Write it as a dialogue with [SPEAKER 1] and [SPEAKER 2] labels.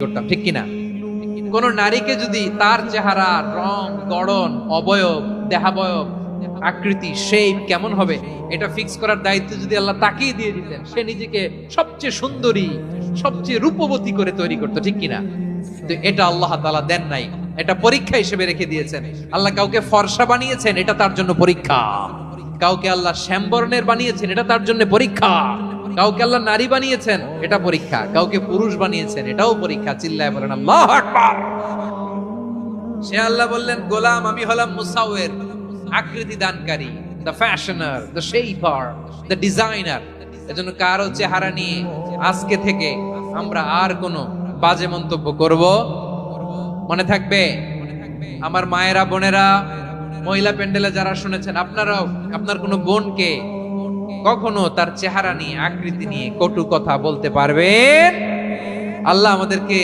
[SPEAKER 1] করতাম, ঠিক কিনা? কোন নারীকে যদি তার চেহারা, রং, গড়ন, অবয়ব, দেহাবয়ব, আকৃতি, শেপ কেমন হবে এটা ফিক্স করার দায়িত্ব যদি আল্লাহ তাকেই দিয়ে দিতেন, সে নিজেকে সবচেয়ে সুন্দরী, সবচেয়ে রূপবতী করে তৈরি করতো, ঠিক কিনা? তো এটা আল্লাহ তাআলা দেন নাই, এটা পরীক্ষা হিসেবে রেখে দিয়েছেন। আল্লাহ কাউকে ফর্সা বানিয়েছেন, এটা তার জন্য পরীক্ষা। কাউকে আল্লাহ শ্যামবর্ণের বানিয়েছেন, এটা তার জন্য পরীক্ষা। কাউকে আল্লাহ নারী বানিয়েছেন, এটা পরীক্ষা। কাউকে পুরুষ বানিয়েছেন, এটাও পরীক্ষা। চিল্লায় বলেন আল্লাহু আকবার। সে আল্লাহ বললেন, গোলাম আমি হলাম মুসাউয়ের, আকৃতি দানকারী, the fashioner, the shaper, the designer. এজন্য কারো চেহারা নিয়ে আজকে থেকে আমরা আর কোনো বাজে মন্তব্য করব মনে থাকবে। আমার মায়েরা, বোনেরা, মহিলা প্যান্ডেলে যারা শুনেছেন, আপনারাও আপনার কোনো বোনকে কখনো তার চেহারা নিয়ে, আকৃতি নিয়ে কটু কথা বলতে পারবেন? আল্লাহ আমাদেরকে